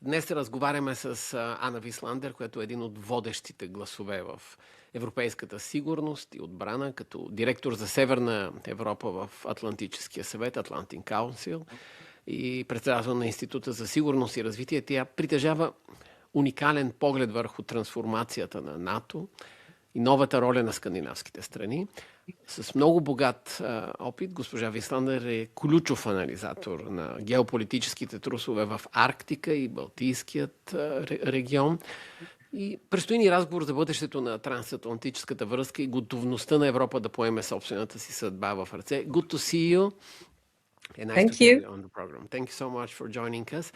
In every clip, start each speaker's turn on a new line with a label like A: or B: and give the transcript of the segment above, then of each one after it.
A: Днес разговаряме с Ана Висландер, която е един от водещите гласове в европейската сигурност и отбрана, като директор за Северна Европа в Атлантическия съвет, Atlantic Council, и председател на Института за сигурност и развитие. Тя притежава уникален поглед върху трансформацията на НАТО и новата роля на скандинавските страни. С много богат опит, госпожа Висландер е ключов анализатор на геополитическите трусове в Арктика и Балтийският регион. И предстои ни разговор за бъдещето на трансатлантическата връзка и готовността на Европа да поеме собствената си съдба в ръце. Good to see you. And nice to have you on the program. Thank you so much for joining us.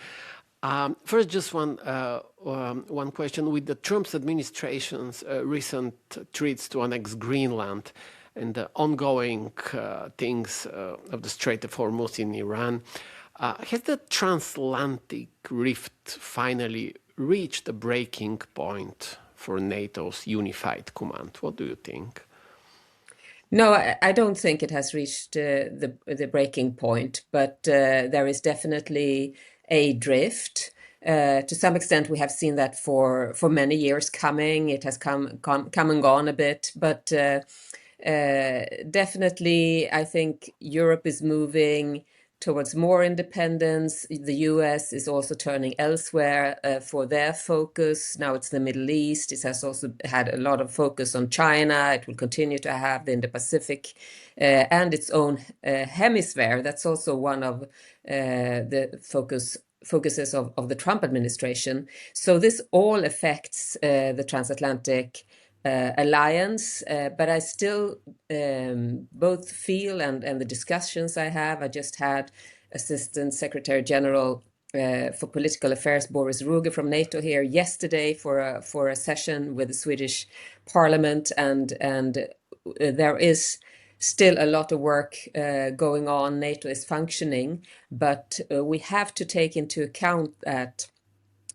A: First, just one question. With the Trump's administration's recent threats to annex Greenland and the ongoing things of the Strait of Hormuz in Iran, has the transatlantic rift finally reached a breaking point for NATO's unified command? What do you think?
B: No, I don't think it has reached the breaking point, but there is definitely a drift. To some extent, we have seen that for many years coming. It has come and gone a bit, but definitely I think Europe is moving towards more independence. The US is also turning elsewhere for their focus. Now it's the Middle East. It has also had a lot of focus on China. It will continue to have the Indo-Pacific and its own hemisphere. That's also one of the focuses of the Trump administration. So this all affects the transatlantic alliance, but I still both feel and the discussions I have. I just had Assistant Secretary General for Political Affairs Boris Ruge from NATO here yesterday for a session with the Swedish Parliament, and there is still a lot of work going on. NATO is functioning, but we have to take into account that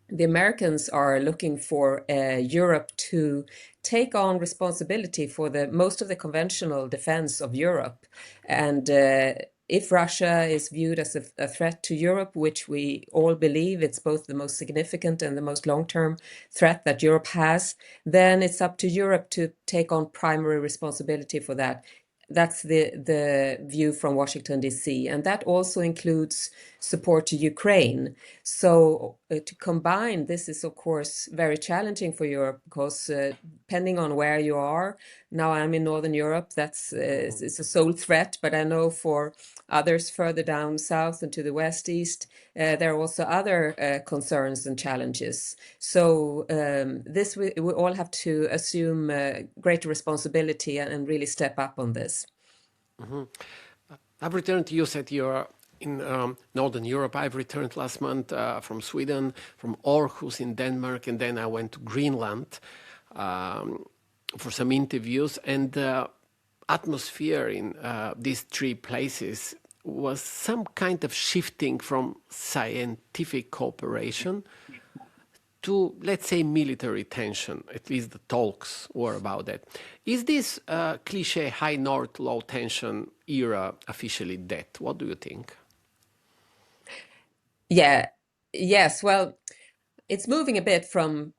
B: the Americans are looking for Europe to take on responsibility for most of the conventional defense of Europe. And if Russia is viewed as a threat to Europe, which we all believe it's both the most significant and the most long-term threat that Europe has, then it's up to Europe to take on primary responsibility for that. That's the view from Washington, D.C. And that also includes support to Ukraine. So to combine this is, of course, very challenging for Europe because depending on where you are, now I'm in Northern Europe, it's a sole threat, but I know for others further down south and to the west east, there are also other concerns and challenges. So this we all have to assume greater responsibility and really step up on this.
A: Mm-hmm. I've returned to you, said you're in Northern Europe. I've returned last month from Sweden, from Aarhus in Denmark, and then I went to Greenland for some interviews. And the atmosphere in these three places was some kind of shifting from scientific cooperation to, let's say, military tension. At least the talks were about that. Is this cliche high north, low tension era officially dead? What do you think?
B: Yes. Well, it's moving a bit from,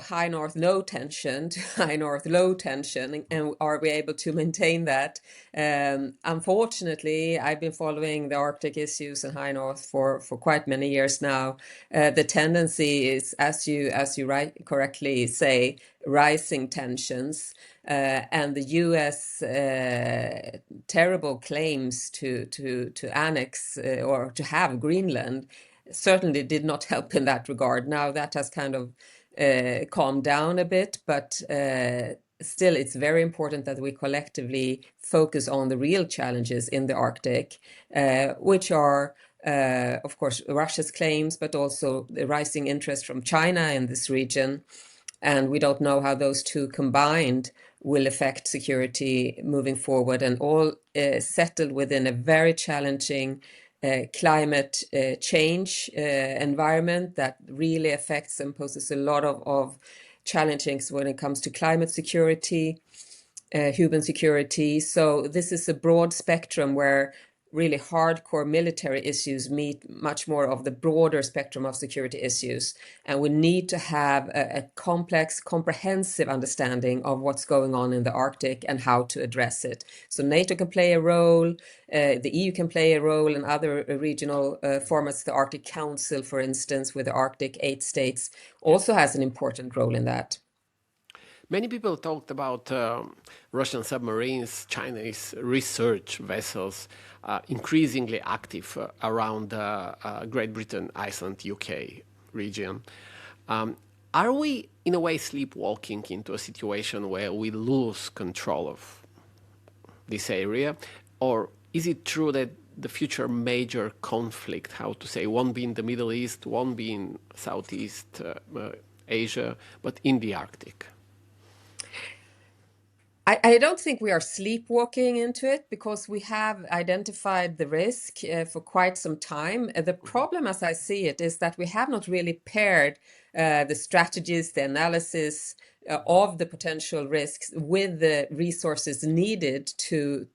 B: high north, no tension to high north, low tension. And are we able to maintain that? Unfortunately, I've been following the Arctic issues in high north for quite many years now. The tendency is, as you correctly say, rising tensions. And the U.S. Terrible claims to annex or to have Greenland certainly did not help in that regard. Now that has kind of calmed down a bit, but still it's very important that we collectively focus on the real challenges in the Arctic, which are, of course, Russia's claims, but also the rising interest from China in this region. And we don't know how those two combined will affect security moving forward, and all settled within a very challenging climate change environment that really affects and poses a lot of challenges when it comes to climate security, human security. So this is a broad spectrum where really hardcore military issues meet much more of the broader spectrum of security issues. And we need to have a complex, comprehensive understanding of what's going on in the Arctic and how to address it. So NATO can play a role, the EU can play a role, and other regional formats, the Arctic Council, for instance, with the Arctic 8 states, also has an important role in that.
A: Many people talked about Russian submarines, Chinese research vessels, increasingly active around Great Britain, Iceland, UK region. Are we, in a way, sleepwalking into a situation where we lose control of this area? Or is it true that the future major conflict, how to say, won't be in the Middle East, won't be in Southeast Asia, but in the Arctic?
B: I don't think we are sleepwalking into it, because we have identified the risk for quite some time. The problem, as I see it, is that we have not really paired the strategies, the analysis of the potential risks with the resources needed to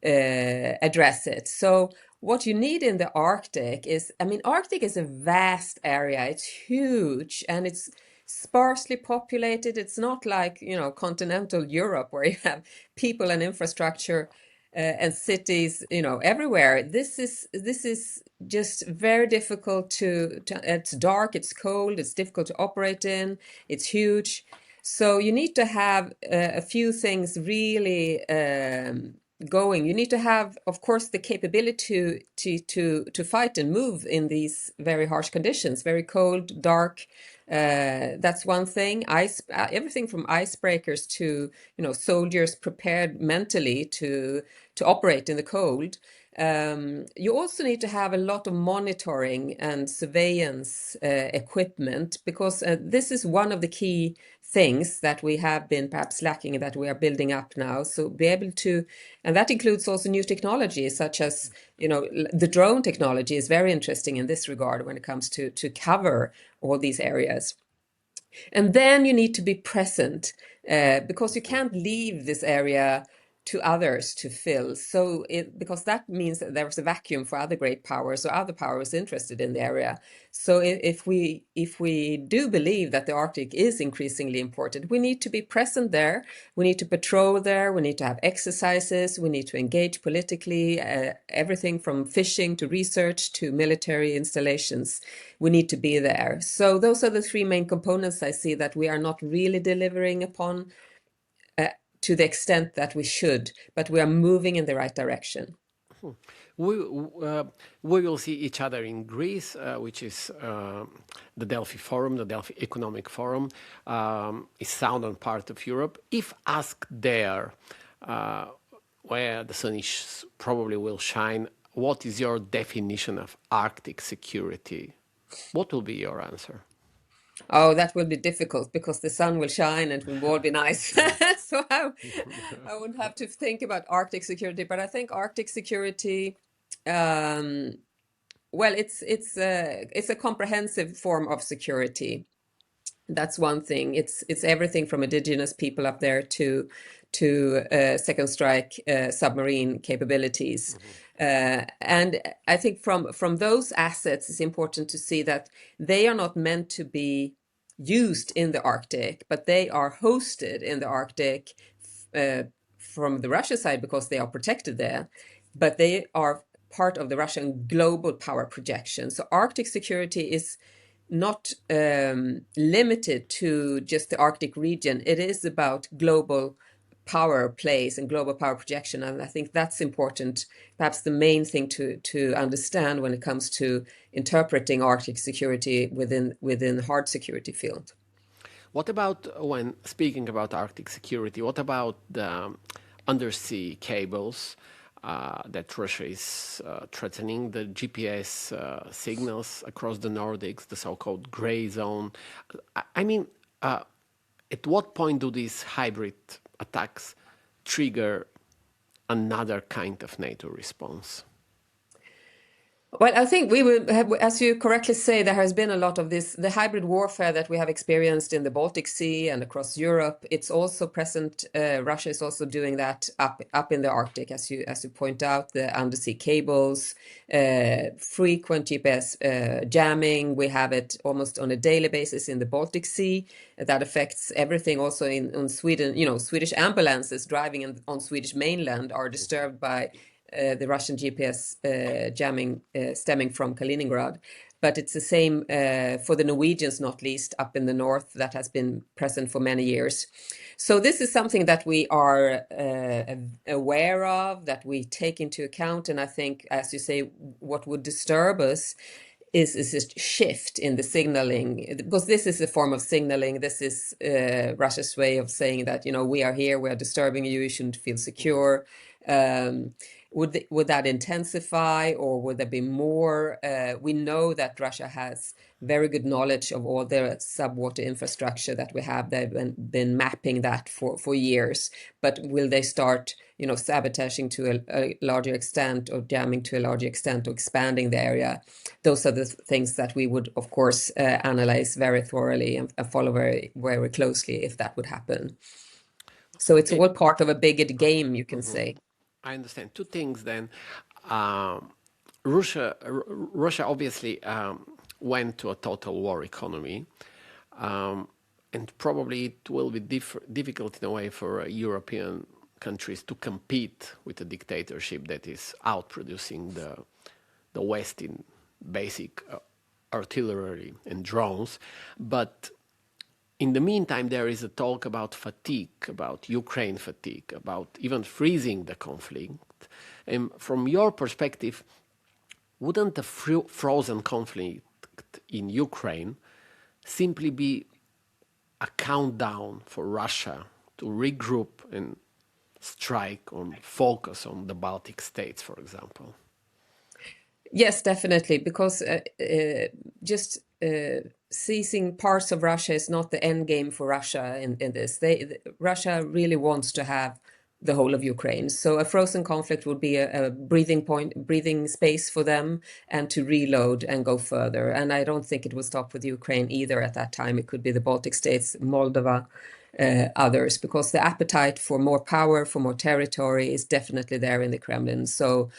B: address it. So what you need in the Arctic is, Arctic is a vast area. It's huge, and it's sparsely populated. It's not like, continental Europe, where you have people and infrastructure and cities, everywhere. This is just very difficult to. It's dark, it's cold, it's difficult to operate in. It's huge, so you need to have a few things really going. You need to have, of course, the capability to fight and move in these very harsh conditions, very cold, dark. That's one thing. Everything from icebreakers to soldiers prepared mentally to operate in the cold. You also need to have a lot of monitoring and surveillance equipment, because this is one of the key things that we have been perhaps lacking and that we are building up now. So be able to, and that includes also new technologies, such as, the drone technology is very interesting in this regard when it comes to cover all these areas. And then you need to be present, because you can't leave this area to others to fill. So because that means that there's a vacuum for other great powers or other powers interested in the area. So if we do believe that the Arctic is increasingly important, we need to be present there. We need to patrol there. We need to have exercises. We need to engage politically, everything from fishing to research to military installations. We need to be there. So those are the three main components I see that we are not really delivering upon to the extent that we should, but we are moving in the right direction.
A: We will see each other in Greece, which is the Delphi Forum, the Delphi Economic Forum, is southern part of Europe. If asked there, where the sun probably will shine, what is your definition of Arctic security? What will be your answer?
B: Oh, that will be difficult, because the sun will shine and it will all be nice. So I would have to think about Arctic security. But I think Arctic security, well, it's a comprehensive form of security. That's one thing. It's everything from indigenous people up there to second strike submarine capabilities. And I think from those assets, it's important to see that they are not meant to be used in the Arctic, but they are hosted in the Arctic from the Russian side, because they are protected there, but they are part of the Russian global power projection. So Arctic security is not limited to just the Arctic region. It is about global power plays and global power projection. And I think that's important, perhaps the main thing to understand when it comes to interpreting Arctic security within hard security field.
A: What about, when speaking about Arctic security, what about the undersea cables that Russia is threatening, the GPS signals across the Nordics, the so-called gray zone? I mean, at what point do these hybrid attacks trigger another kind of NATO response?
B: Well, I think we will have, as you correctly say, there has been a lot of this, the hybrid warfare that we have experienced in the Baltic Sea and across Europe. It's also present. Russia is also doing that up in the Arctic, as you point out, the undersea cables, frequent GPS jamming. We have it almost on a daily basis in the Baltic Sea. That affects everything. Also in Sweden, Swedish ambulances driving on Swedish mainland are disturbed by the Russian GPS jamming stemming from Kaliningrad. But it's the same for the Norwegians, not least, up in the north, that has been present for many years. So this is something that we are aware of, that we take into account. And I think, as you say, what would disturb us is a shift in the signaling, because this is a form of signaling. This is Russia's way of saying that, we are here, we are disturbing you, you shouldn't feel secure. Would that intensify, or would there be more? We know that Russia has very good knowledge of all the subwater infrastructure that we have. They've been mapping that for years. But will they start, sabotaging to a larger extent, or jamming to a larger extent, or expanding the area? Those are the things that we would, of course, analyze very thoroughly and follow very, very closely if that would happen. So it's all part of a bigger game, you can say.
A: I understand. Two things then. Russia obviously went to a total war economy, and probably it will be difficult in a way for European countries to compete with a dictatorship that is outproducing the West in basic artillery and drones. But in the meantime, there is a talk about fatigue, about Ukraine fatigue, about even freezing the conflict. And from your perspective, wouldn't the frozen conflict in Ukraine simply be a countdown for Russia to regroup and strike or focus on the Baltic states, for example?
B: Yes, definitely, because just seizing parts of Russia is not the end game for Russia in this. Russia really wants to have the whole of Ukraine. So a frozen conflict would be a breathing space for them, and to reload and go further. And I don't think it will stop with Ukraine either at that time. It could be the Baltic states, Moldova, others, because the appetite for more power, for more territory is definitely there in the Kremlin. So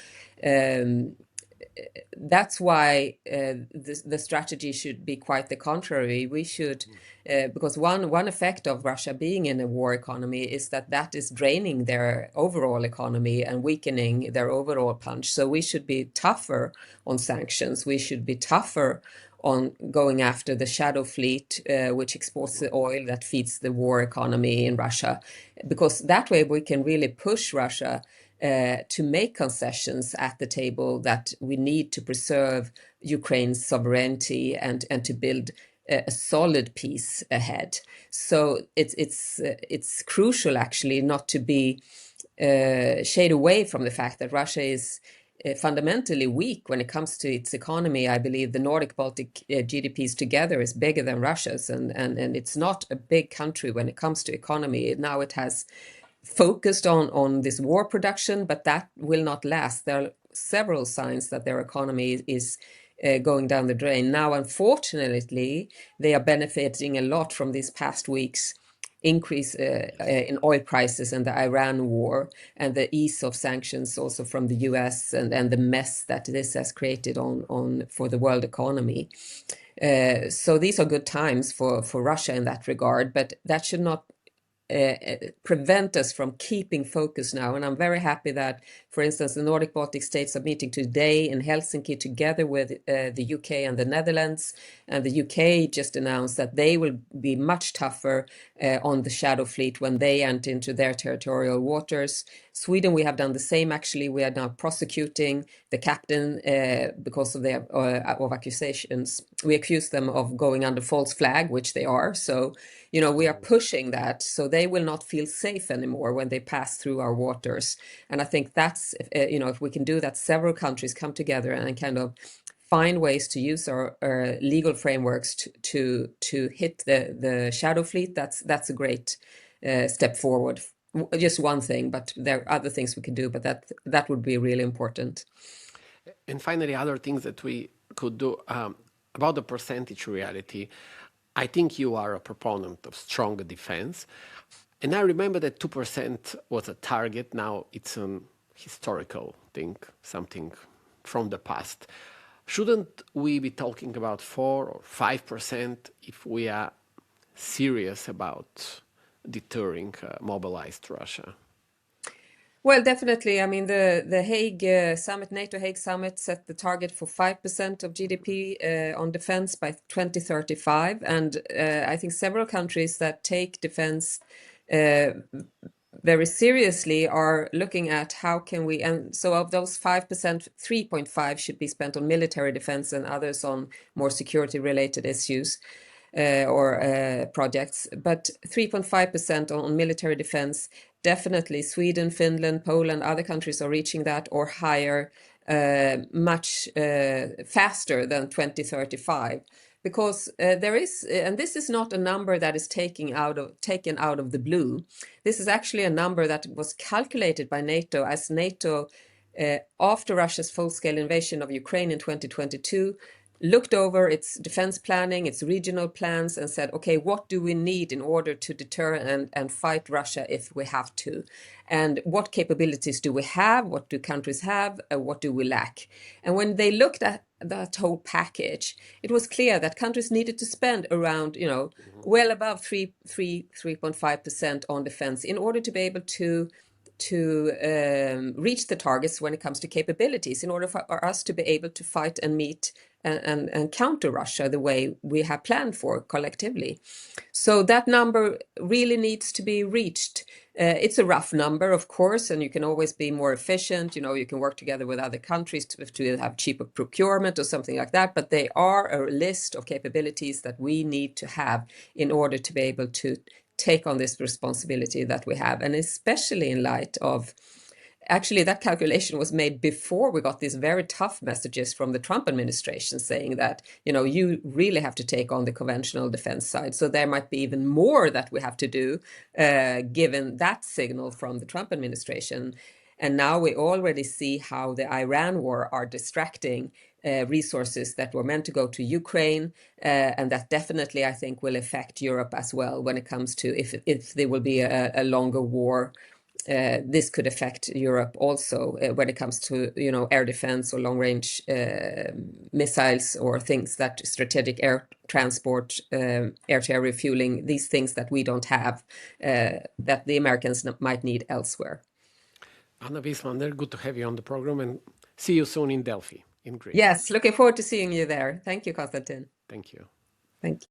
B: that's why the strategy should be quite the contrary. We should, because one effect of Russia being in a war economy is that is draining their overall economy and weakening their overall punch. So we should be tougher on sanctions. We should be tougher on going after the shadow fleet, which exports the oil that feeds the war economy in Russia, because that way we can really push Russia to make concessions at the table that we need to preserve Ukraine's sovereignty and to build a solid peace ahead. So it's crucial actually not to be shade away from the fact that Russia is fundamentally weak when it comes to its economy. I believe the Nordic-Baltic GDPs together is bigger than Russia's, and it's not a big country when it comes to economy. Now it has focused on this war production, but that will not last. There are several signs that their economy is going down the drain. Now, unfortunately, they are benefiting a lot from these past weeks' increase in oil prices and the Iran war, and the ease of sanctions also from the US, and the mess that this has created on for the world economy. So these are good times for Russia in that regard, but that should not prevent us from keeping focus now. And I'm very happy that, for instance, the Nordic Baltic states are meeting today in Helsinki together with the UK and the Netherlands. And the UK just announced that they will be much tougher on the shadow fleet when they enter into their territorial waters. Sweden, we have done the same. Actually, we are now prosecuting the captain because of their of accusations. We accuse them of going under false flag, which they are. So, we are pushing that, so they will not feel safe anymore when they pass through our waters. And I think that's, if we can do that, several countries come together and kind of find ways to use our legal frameworks to hit the shadow fleet. That's a great step forward. Just one thing, but there are other things we can do, but that would be really important.
A: And finally, other things that we could do about the percentage reality. I think you are a proponent of stronger defense. And I remember that 2% was a target. Now it's an historical thing, something from the past. Shouldn't we be talking about 4 or 5% if we are serious about deterring mobilized Russia?
B: Well, definitely. I mean, the Hague summit, NATO Hague summit, set the target for 5% of GDP on defense by 2035. And I think several countries that take defense very seriously are looking at how can we, and so of those 5%, 3.5 should be spent on military defense and others on more security related issues or projects, but 3.5% on military defense. Definitely Sweden, Finland, Poland, other countries are reaching that or higher much faster than 2035. Because there is, and this is not a number that is taken out of the blue. This is actually a number that was calculated by NATO as NATO, after Russia's full-scale invasion of Ukraine in 2022, looked over its defense planning, its regional plans, and said, okay, what do we need in order to deter and fight Russia if we have to? And what capabilities do we have? What do countries have? What do we lack? And when they looked at that whole package, it was clear that countries needed to spend around, well above 3.5% on defense in order to be able to reach the targets when it comes to capabilities, in order for us to be able to fight and meet and counter Russia the way we have planned for collectively. So that number really needs to be reached. It's a rough number, of course, and you can always be more efficient. You can work together with other countries to have cheaper procurement or something like that. But they are a list of capabilities that we need to have in order to be able to take on this responsibility that we have. And especially in light of, actually, that calculation was made before we got these very tough messages from the Trump administration saying that, you really have to take on the conventional defense side. So there might be even more that we have to do, given that signal from the Trump administration. And now we already see how the Iran war are distracting resources that were meant to go to Ukraine, and that definitely, I think, will affect Europe as well when it comes to if there will be a longer war. This could affect Europe also when it comes to air defense or long-range missiles or things that strategic air transport, air-to-air refueling, these things that we don't have, that the Americans might need elsewhere.
A: Ana Wислandер, good to have you on the program, and see you soon in Delphi, in Greece.
B: Yes, looking forward to seeing you there. Thank you, Konstantin.
A: Thank you.
B: Thank you.